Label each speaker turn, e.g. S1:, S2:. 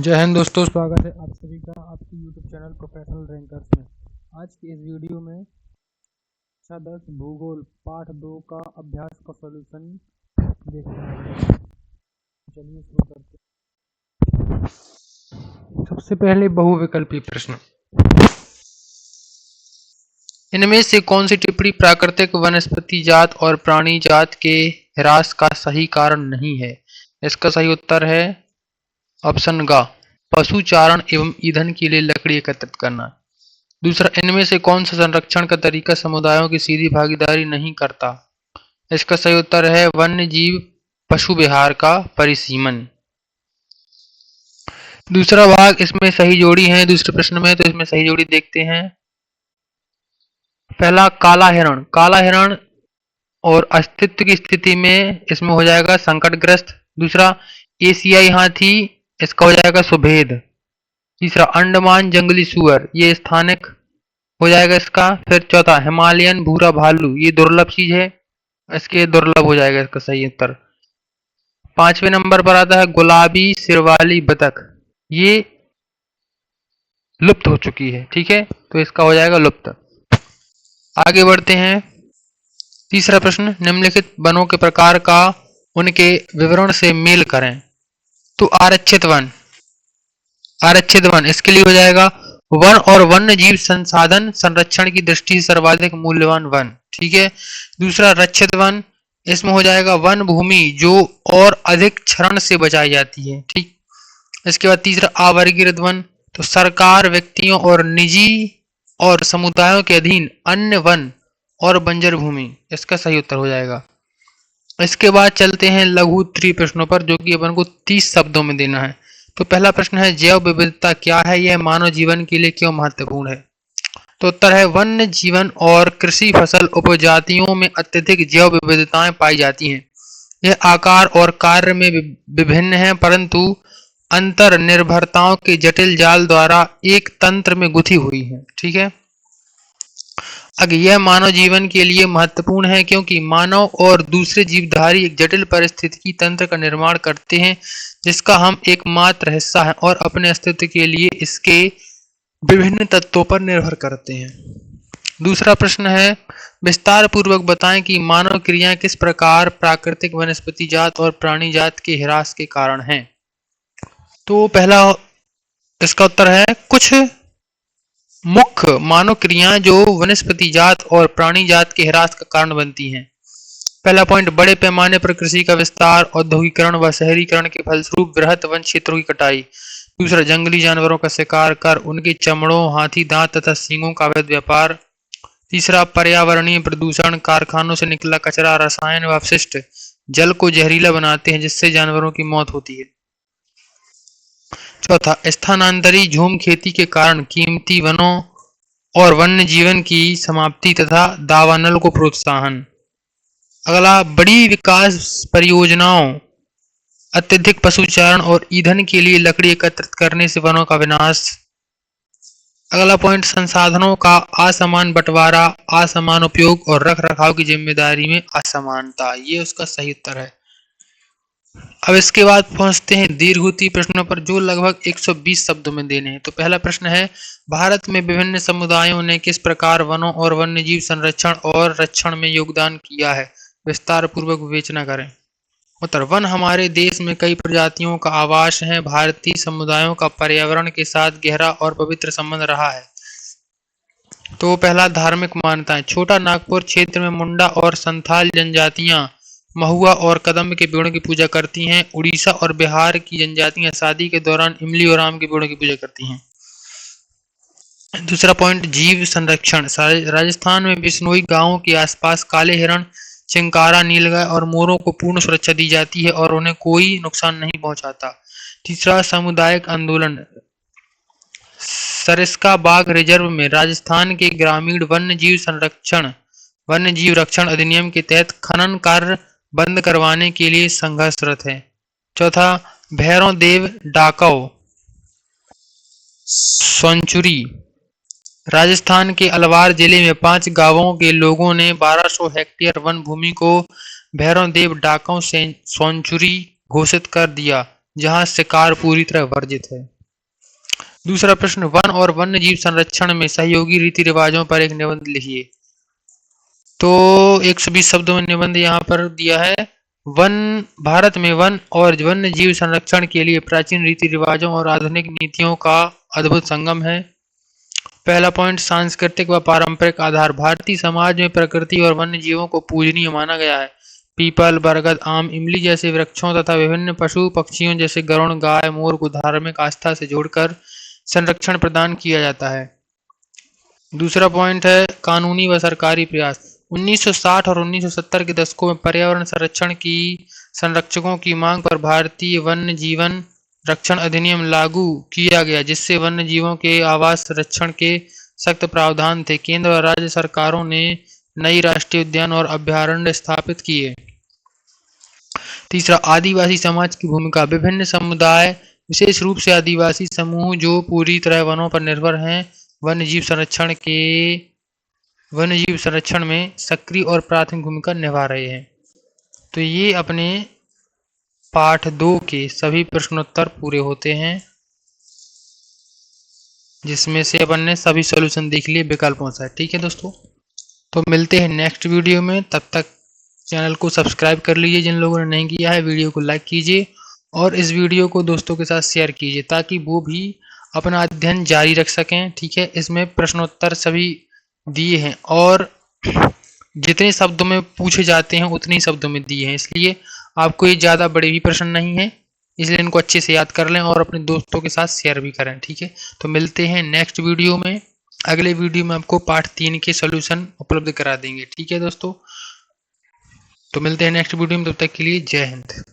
S1: जय हिंद दोस्तों, स्वागत है आप सभी का आपके YouTube चैनल प्रोफेशनल रैंकर्स में। आज की इस वीडियो में कक्षा 10 भूगोल पाठ 2 का अभ्यास का सॉल्यूशन देखते हैं। चलिए शुरू करते हैं। सबसे पहले बहुविकल्पी प्रश्न, इनमें से कौन सी टिप्पणी प्राकृतिक वनस्पति जात और प्राणी जात के ह्रास का सही कारण नहीं है? इसका सही उत्तर है ऑप्शन ग, पशु चारण एवं ईंधन के लिए लकड़ी एकत्रित करना। दूसरा, इनमें से कौन सा संरक्षण का तरीका समुदायों की सीधी भागीदारी नहीं करता? इसका सही उत्तर है वन्य जीव पशु विहार का परिसीमन। दूसरा भाग, इसमें सही जोड़ी है दूसरे प्रश्न में, तो इसमें सही जोड़ी देखते हैं। पहला, काला हिरण। काला हिरण और अस्तित्व की स्थिति में इसमें हो जाएगा संकटग्रस्त। दूसरा, एशियाई हाथी, इसका हो जाएगा सुभेद। तीसरा, अंडमान जंगली सुअर, ये स्थानिक हो जाएगा इसका। फिर चौथा, हिमालयन भूरा भालू, ये दुर्लभ चीज है, इसके दुर्लभ हो जाएगा इसका सही उत्तर। पांचवें नंबर पर आता है गुलाबी सिर वाली बतख, ये लुप्त हो चुकी है, ठीक है, तो इसका हो जाएगा लुप्त। आगे बढ़ते हैं। तीसरा प्रश्न, निम्नलिखित वनों के प्रकार का उनके विवरण से मेल करें। तो आरक्षित वन, आरक्षित वन इसके लिए हो जाएगा वन और वन्य जीव संसाधन संरक्षण की दृष्टि से सर्वाधिक मूल्यवान वन, ठीक है। दूसरा, रक्षित वन, इसमें हो जाएगा वन भूमि जो और अधिक क्षरण से बचाई जाती है, ठीक। इसके बाद तीसरा, अवर्गीकृत वन, तो सरकार, व्यक्तियों और निजी और समुदायों के अधीन अन्य वन और बंजर भूमि, इसका सही उत्तर हो जाएगा। इसके बाद चलते हैं लघु उत्तरीय प्रश्नों पर, जो कि अपन को 30 शब्दों में देना है। तो पहला प्रश्न है, जैव विविधता क्या है, यह मानव जीवन के लिए क्यों महत्वपूर्ण है? तो उत्तर है वन्य जीवन और कृषि फसल उपजातियों में अत्यधिक जैव विविधताएं पाई जाती हैं। यह आकार और कार्य में विभिन्न है, परंतु अंतर निर्भरताओं के जटिल जाल द्वारा एक तंत्र में गुथी हुई है, ठीक है। अगर यह मानव जीवन के लिए महत्वपूर्ण है क्योंकि मानव और दूसरे जीवधारी एक जटिल पारिस्थितिकी तंत्र का निर्माण करते हैं जिसका हम एकमात्र हिस्सा है और अपने अस्तित्व के लिए इसके विभिन्न तत्वों पर निर्भर करते हैं। दूसरा प्रश्न है, विस्तार पूर्वक बताएं कि मानव क्रियाएं किस प्रकार प्राकृतिक वनस्पति जात और प्राणी जात के ह्रास के कारण हैं। तो पहला इसका उत्तर है कुछ मुख्य मानव क्रियाएं जो वनस्पति जात और प्राणी जात के ह्रास का कारण बनती हैं। पहला पॉइंट, बड़े पैमाने पर कृषि का विस्तार, औद्योगिकरण व शहरीकरण के फलस्वरूप वृहत वन क्षेत्रों की कटाई। दूसरा, जंगली जानवरों का शिकार कर उनके चमड़ों, हाथी दांत तथा सींगों का अवैध व्यापार। तीसरा, पर्यावरणीय प्रदूषण, कारखानों से निकला कचरा, रसायन व अपशिष्ट जल को जहरीला बनाते हैं जिससे जानवरों की मौत होती है। चौथा, स्थानांतरी झूम खेती के कारण कीमती वनों और वन्य जीवन की समाप्ति तथा दावानल को प्रोत्साहन। अगला, बड़ी विकास परियोजनाओं, अत्यधिक पशुचारण और ईंधन के लिए लकड़ी एकत्रित करने से वनों का विनाश। अगला पॉइंट, संसाधनों का असमान बंटवारा, असमान उपयोग और रख रखाव की जिम्मेदारी में असमानता, ये उसका सही उत्तर है। अब इसके बाद पहुंचते हैं दीर्घोत्तरीय प्रश्नों पर, जो लगभग 120 शब्दों में देने हैं। तो पहला प्रश्न है, भारत में विभिन्न समुदायों ने किस प्रकार वनों और वन्यजीव संरक्षण और रक्षण में योगदान किया है, विस्तार पूर्वक विवेचना करें। उत्तर, वन हमारे देश में कई प्रजातियों का आवास है। भारतीय समुदायों का पर्यावरण के साथ गहरा और पवित्र संबंध रहा है। तो पहला, धार्मिक मान्यताएं, छोटा नागपुर क्षेत्र में मुंडा और संथाल जनजातियां महुआ और कदम्ब के पेड़ों की पूजा करती हैं। उड़ीसा और बिहार की जनजातियां शादी के दौरान इमली और आम के पेड़ों की पूजा करती हैं। दूसरा पॉइंट, जीव संरक्षण, राजस्थान में बिश्नोई गांवों के आसपास काले हिरण, चिंकारा, नीलगाय और मोरों को पूर्ण सुरक्षा दी जाती है और उन्हें कोई नुकसान नहीं पहुंचाता। तीसरा, सामुदायिक आंदोलन, सरिस्का बाघ रिजर्व में राजस्थान के ग्रामीण वन्य जीव रक्षण अधिनियम के तहत खनन कार्य बंद करवाने के लिए संघर्षरत है। चौथा, भैरव देव डाकऊ सेंचुरी, राजस्थान के अलवार जिले में 5 गांवों के लोगों ने 1200 हेक्टेयर वन भूमि को भैरव देव डाकऊ सेंचुरी घोषित कर दिया, जहां शिकार पूरी तरह वर्जित है। दूसरा प्रश्न, वन और वन्य जीव संरक्षण में सहयोगी रीति रिवाजों पर एक निबंध लिखिए। तो 120 शब्दों में निबंध यहाँ पर दिया है। भारत में वन और वन्य जीव संरक्षण के लिए प्राचीन रीति रिवाजों और आधुनिक नीतियों का अद्भुत संगम है। पहला पॉइंट, सांस्कृतिक व पारंपरिक आधार। भारतीय समाज में प्रकृति और वन्य जीवों को पूजनीय माना गया है। पीपल, बरगद, आम, इमली जैसे वृक्षों तथा विभिन्न पशु पक्षियों जैसे गरुड़, गाय, मोर को धार्मिक आस्था से जोड़कर संरक्षण प्रदान किया जाता है। दूसरा पॉइंट है कानूनी व सरकारी प्रयास। 1960 और 1970 के दशकों में पर्यावरण संरक्षण की संरक्षकों की मांग पर भारतीय वन्य जीवन रक्षण अधिनियम लागू किया गया, जिससे वन्य जीवों के आवास संरक्षण के सख्त प्रावधान थे। केंद्र और राज्य सरकारों ने नई राष्ट्रीय उद्यान और अभयारण्य स्थापित किए। तीसरा, आदिवासी समाज की भूमिका। विभिन्न समुदाय, विशेष रूप से आदिवासी समूह जो पूरी तरह वनों पर निर्भर हैं, वन्य जीव संरक्षण में सक्रिय और प्राथमिक भूमिका निभा रहे हैं। तो ये अपने पाठ 2 के सभी प्रश्नोत्तर पूरे होते हैं, जिसमें से अपन ने सभी सॉल्यूशन देख लिए विकल्पों से। ठीक है दोस्तों, तो मिलते हैं नेक्स्ट वीडियो में। तब तक चैनल को सब्सक्राइब कर लीजिए जिन लोगों ने नहीं किया है, वीडियो को लाइक कीजिए और इस वीडियो को दोस्तों के साथ शेयर कीजिए ताकि वो भी अपना अध्ययन जारी रख सकें। ठीक है, इसमें प्रश्नोत्तर सभी दिए हैं और जितने शब्दों में पूछे जाते हैं उतने ही शब्दों में दिए हैं, इसलिए आपको ये ज़्यादा बड़े भी प्रश्न नहीं है, इसलिए इनको अच्छे से याद कर लें और अपने दोस्तों के साथ शेयर भी करें। ठीक है, तो मिलते हैं नेक्स्ट वीडियो में। अगले वीडियो में आपको पार्ट 3 के सॉल्यूशन उपलब्ध करा देंगे। ठीक है दोस्तों, तो मिलते हैं नेक्स्ट वीडियो में, तब तक के लिए जय हिंद।